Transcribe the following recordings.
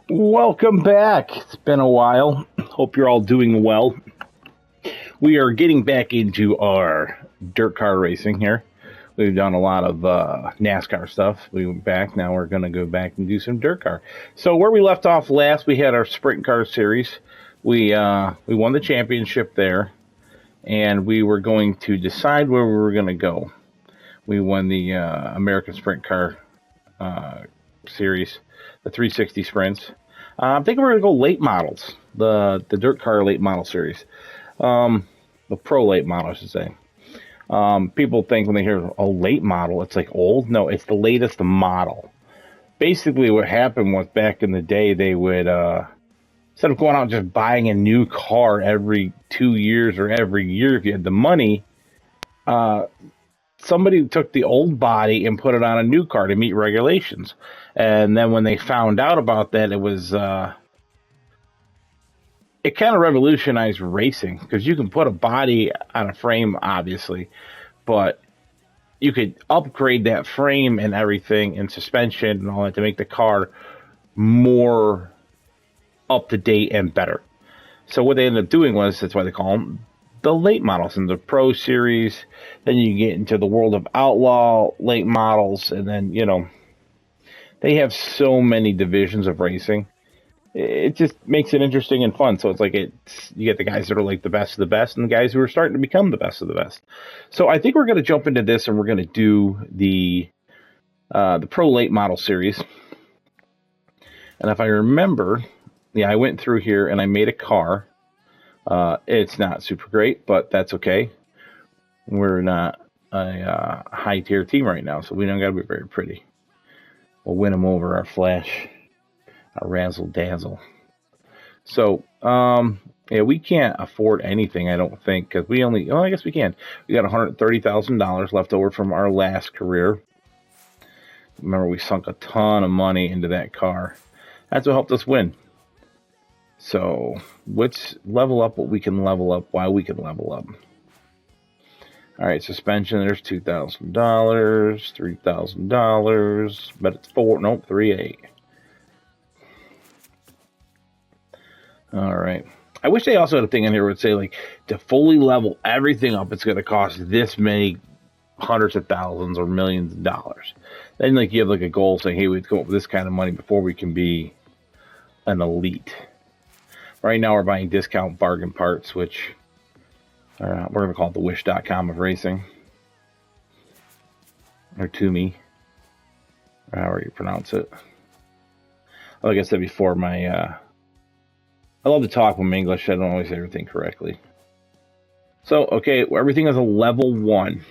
Welcome back. It's been a while. Hope you're all doing well. We are getting back into our dirt car racing here. We've done a lot of NASCAR stuff. We went back. Now we're going to go back and do some dirt car. So where we left off last, we had our sprint car series. We won the championship there, and we were going to decide where we were going to go. We won the American Sprint Car series, the 360 sprints. I think we're going to go late models, the dirt car late model series, the pro late model, I should say. People think when they hear a late model, it's like old. No, it's the latest model. Basically, what happened was back in the day, they would, instead of going out and just buying a new car every 2 years or every year if you had the money, somebody took the old body and put it on a new car to meet regulations. And then when they found out about that, it was it kind of revolutionized racing, because you can put a body on a frame, obviously, but you could upgrade that frame and everything and suspension and all that to make the car more up to date and better. So what they ended up doing was, that's why they call them the late models in the Pro Series. Then you get into the world of Outlaw late models, and then, they have so many divisions of racing. It just makes it interesting and fun. So it's like you get the guys that are like the best of the best, and the guys who are starting to become the best of the best. So I think we're going to jump into this, and we're going to do the Pro Late Model Series. And if I remember, I went through here and I made a car. It's not super great, but that's okay. We're not a high tier team right now, so we don't got to be very pretty. We'll win them over our flash, our razzle dazzle. So, we can't afford anything, I don't think, because I guess we can. We got $130,000 left over from our last career. Remember, we sunk a ton of money into that car. That's what helped us win. So let's level up what we can level up while we can level up. All right, suspension, there's $2,000, $3,000, but it's $3,800. All right. I wish they also had a thing in here where it would say, like, to fully level everything up, it's going to cost this many hundreds of thousands or millions of dollars. Then, like, you have, like, a goal saying, hey, we have to come up with this kind of money before we can be an elite. Right now, we're buying discount bargain parts, which we're going to call it the wish.com of racing. Or Toomey, or however you pronounce it. Like I said before, I love to talk in English. I don't always say everything correctly. So, okay, everything is a level 1.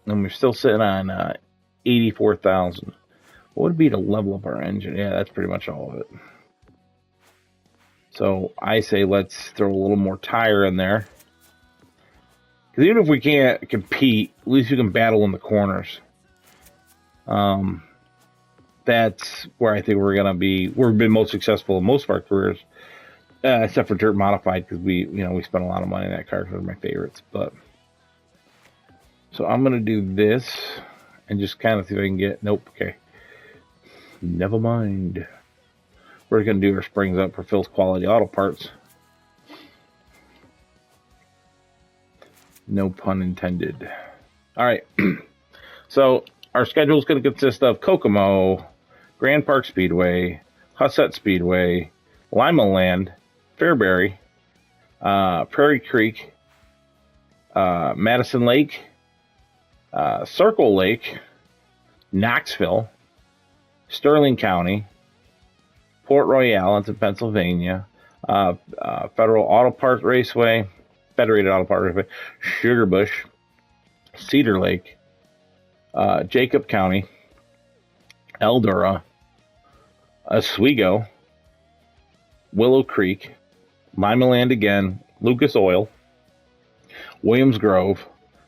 And we're still sitting on 84,000. What would it be to level up our engine? Yeah, that's pretty much all of it. So I say let's throw a little more tire in there. Because even if we can't compete, at least we can battle in the corners. That's where I think we're going to be. We've been most successful in most of our careers. Except for Dirt Modified, because we spent a lot of money in that car, because they're my favorites. But so I'm going to do this and just kind of see if I can get... Nope, okay. Never mind. We're going to do our springs up for Phil's Quality Auto Parts. No pun intended. All right. So our schedule is going to consist of Kokomo, Grand Park Speedway, Hussett Speedway, Lima Land, Fairbury, Prairie Creek, Madison Lake, Circle Lake, Knoxville, Sterling County, Port Royale, it's in Pennsylvania, Federal Auto Parts Raceway, Federated Auto Parts Raceway, Sugar Bush, Cedar Lake, Jacob County, Eldora, Oswego, Willow Creek, Lima Land again, Lucas Oil, Williams Grove,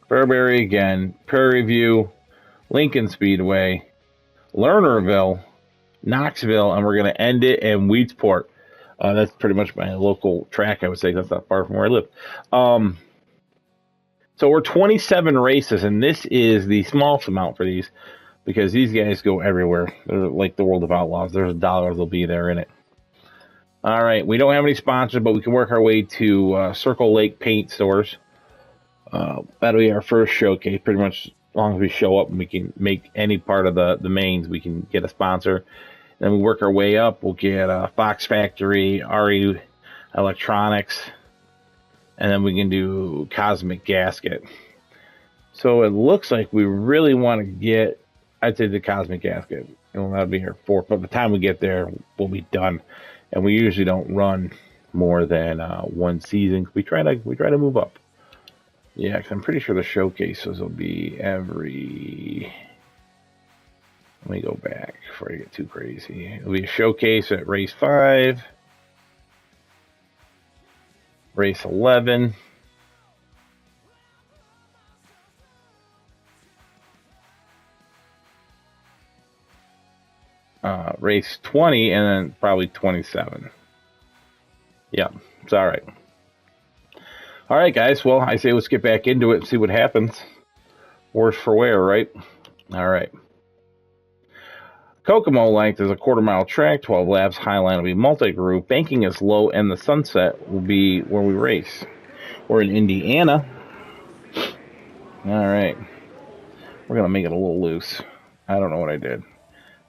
Fairbury again, Prairie View, Lincoln Speedway, Lernerville, Knoxville, and we're going to end it in Weedsport. That's pretty much my local track, I would say. That's not far from where I live. So we're 27 races, and this is the smallest amount for these, because these guys go everywhere. They're like the world of Outlaws. There's a dollar, they'll be there in it. All right, we don't have any sponsors, but we can work our way to Circle Lake Paint Stores. That'll be our first showcase. Pretty much, as long as we show up and we can make any part of the mains, we can get a sponsor. Then we work our way up. We'll get Fox Factory, RE Electronics, and then we can do Cosmic Gasket. So it looks like we really want to get, I'd say, the Cosmic Gasket. That'll be our fourth. By the time we get there, we'll be done. And we usually don't run more than one season. We try to move up. Yeah, because I'm pretty sure the showcases will be every... Let me go back before I get too crazy. It'll be a showcase at race 5, race 11, race 20, and then probably 27. Yeah, it's all right. All right, guys. Well, I say let's get back into it and see what happens. Worse for wear, right? All right. Kokomo length is a quarter-mile track, 12 laps. Highline will be multi-group. Banking is low, and the sunset will be where we race. We're in Indiana. All right. We're going to make it a little loose. I don't know what I did.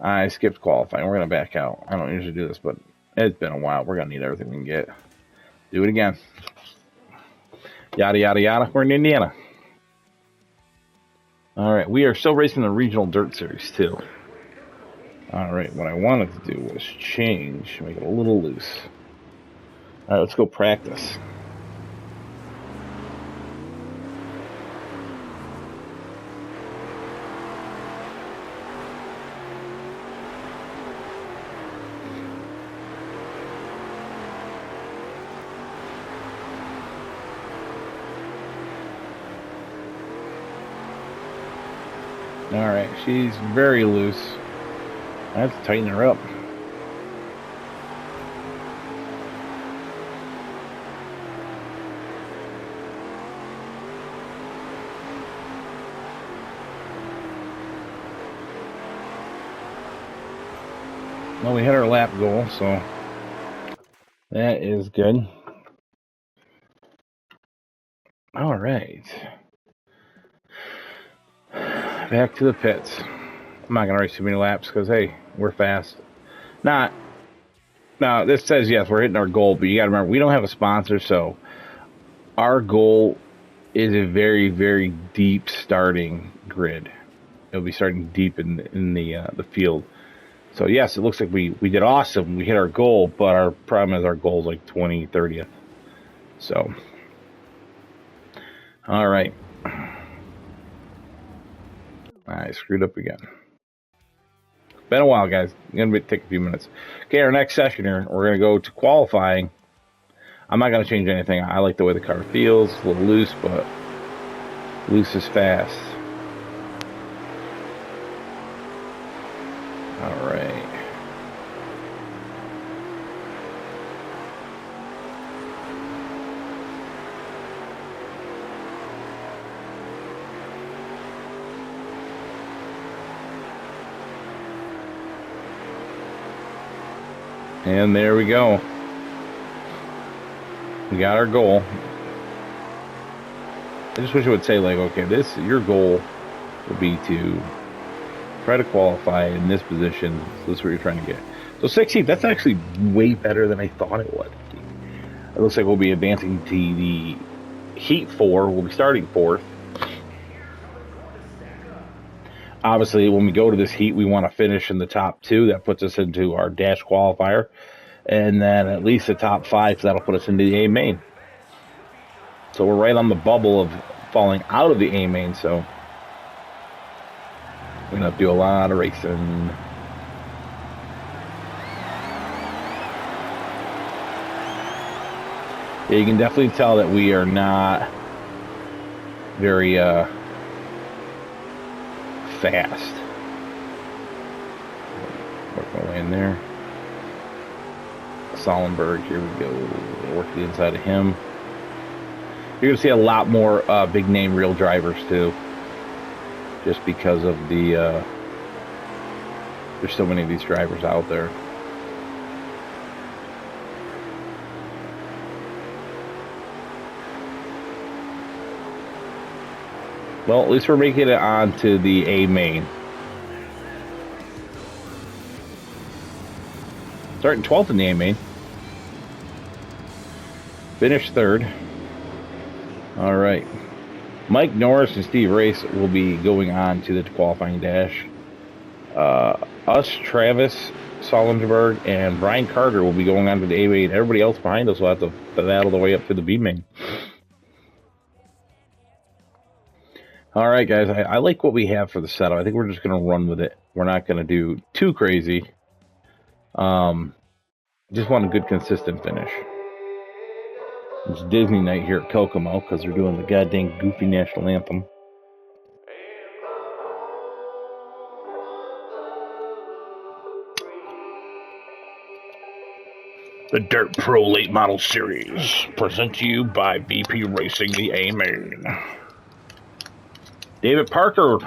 I skipped qualifying. We're going to back out. I don't usually do this, but it's been a while. We're going to need everything we can get. Do it again. Yada, yada, yada. We're in Indiana. All right. We are still racing the Regional Dirt Series, too. All right. What I wanted to do was change, make it a little loose. All right. Let's go practice. All right, she's very loose. I have to tighten her up. Well, we hit our lap goal, so that is good. All right. Back to the pits. I'm not going to race too many laps because, hey, we're fast. Now, this says, yes, we're hitting our goal, but you got to remember, we don't have a sponsor, so our goal is a very, very deep starting grid. It'll be starting deep in the field. So, yes, it looks like we did awesome. We hit our goal, but our problem is our goal is like 20th, 30th. So, all right. I screwed up again. Been a while, guys. Going to take a few minutes. Okay, our next session here, we're going to go to qualifying. I'm not going to change anything. I like the way the car feels. It's a little loose, but loose is fast. All right. And there we go. We got our goal. I just wish it would say, like, okay, your goal would be to try to qualify in this position. So this is what you're trying to get. So 16th, that's actually way better than I thought it would. It looks like we'll be advancing to the Heat 4. We'll be starting 4th. Obviously, when we go to this heat, we want to finish in the top 2. That puts us into our dash qualifier. And then at least the top 5, because that'll put us into the A main. So we're right on the bubble of falling out of the A main. So we're going to have to do a lot of racing. Yeah, you can definitely tell that we are not very fast. Work my way in there. Solenberg, here we go. Work the inside of him. You're going to see a lot more big name real drivers too. Just because of the there's so many of these drivers out there. Well, at least we're making it on to the A main. Starting 12th in the A main. Finished 3rd. All right. Mike Norris and Steve Race will be going on to the qualifying dash. Us, Travis Sollenberg, and Brian Carter will be going on to the A main. Everybody else behind us will have to battle the way up to the B main. All right, guys. I like what we have for the setup. I think we're just going to run with it. We're not going to do too crazy. Just want a good, consistent finish. It's Disney night here at Kokomo because they're doing the goddamn goofy national anthem. The Dirt Pro Late Model Series, present to you by BP Racing, the A main. David Parker.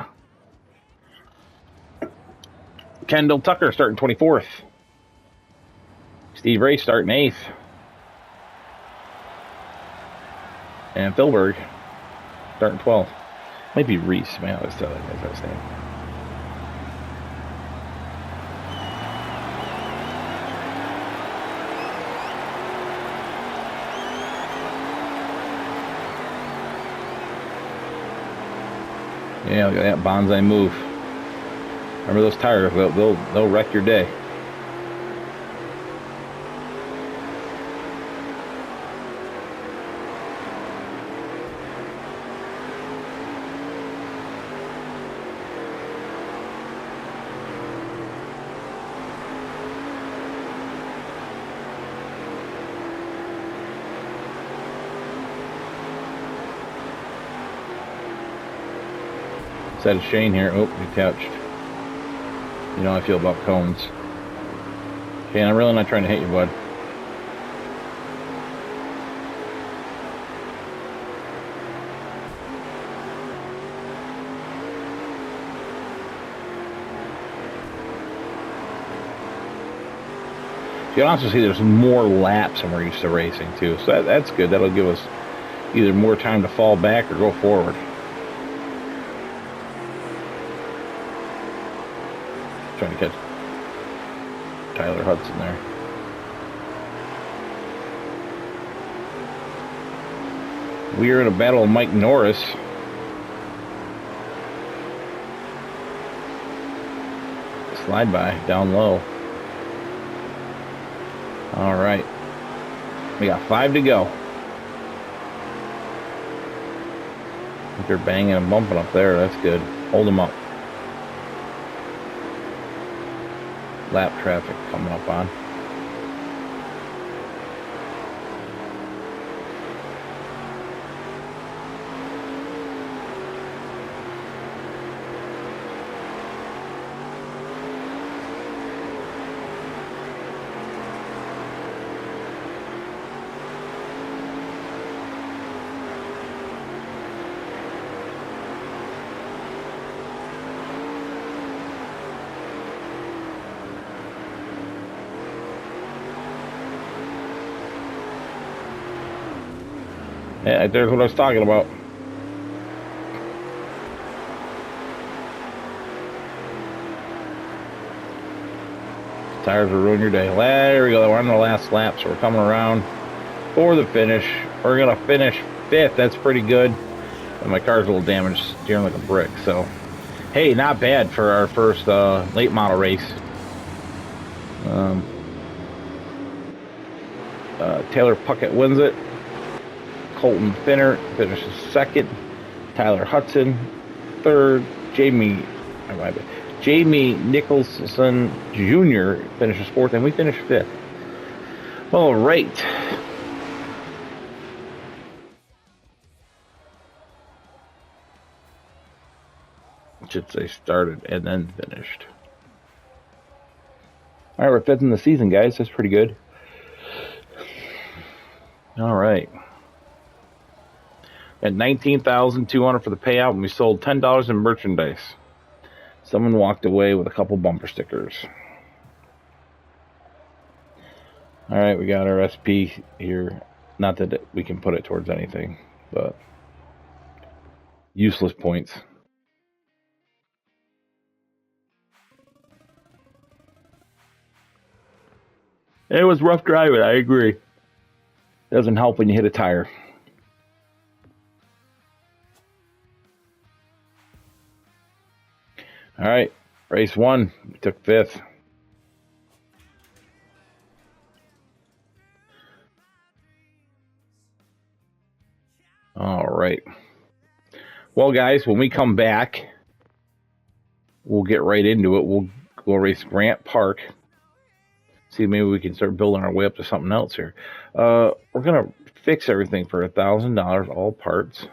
Kendall Tucker starting 24th. Steve Race starting 8th. And Philberg starting 12th. Might be Reese, man. I always tell that guy's last name. Yeah, look at that bonsai move. Remember those tires? They'll wreck your day. Set of Shane here. Oh, he touched. You know how I feel about cones. Shane, I'm really not trying to hit you, bud. You can also see there's more laps than we're used to racing, too. So that's good. That'll give us either more time to fall back or go forward. Trying to catch Tyler Hudson there. We are in a battle with Mike Norris. Slide by down low. All right. We got 5 to go. I think they're banging and bumping up there. That's good. Hold them up. Lap traffic coming up on. Yeah, there's what I was talking about. Tires will ruin your day. There we go. We're on the last lap, so we're coming around for the finish. We're going to finish 5th. That's pretty good. And my car's a little damaged, steering like a brick. So, hey, not bad for our first late model race. Taylor Puckett wins it. Colton Finner finishes 2nd. Tyler Hudson 3rd. Jamie Nicholson Jr. finishes 4th, and we finish 5th. All right. Should say started and then finished. All right, we're 5th in the season, guys. That's pretty good. All right. At $19,200 for the payout, and we sold $10 in merchandise. Someone walked away with a couple bumper stickers. All right, we got our SP here. Not that we can put it towards anything, but Useless points. It was rough driving, I agree. Doesn't help when you hit a tire. All right, race 1, we took 5th. All right. Well, guys, when we come back, we'll get right into it. We'll race Grant Park. See, maybe we can start building our way up to something else here. We're gonna fix everything for $1,000, all parts.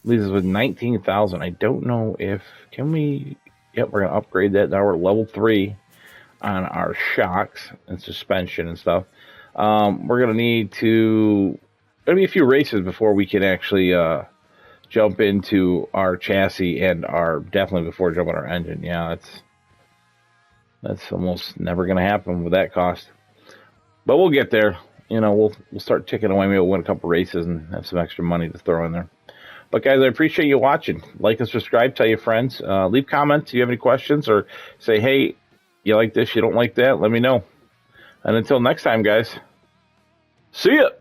Leaves us with 19,000. I don't know if can we. Yep, we're gonna upgrade that. Now we're level 3 on our shocks and suspension and stuff. We're gonna need to. There'll be a few races before we can actually jump into our chassis and definitely before jumping our engine. Yeah, that's almost never going to happen with that cost. But we'll get there. You know, we'll start ticking away. Maybe we'll win a couple races and have some extra money to throw in there. But guys, I appreciate you watching. Like and subscribe. Tell your friends. Leave comments if you have any questions, or say, hey, you like this, you don't like that. Let me know. And until next time, guys. See ya.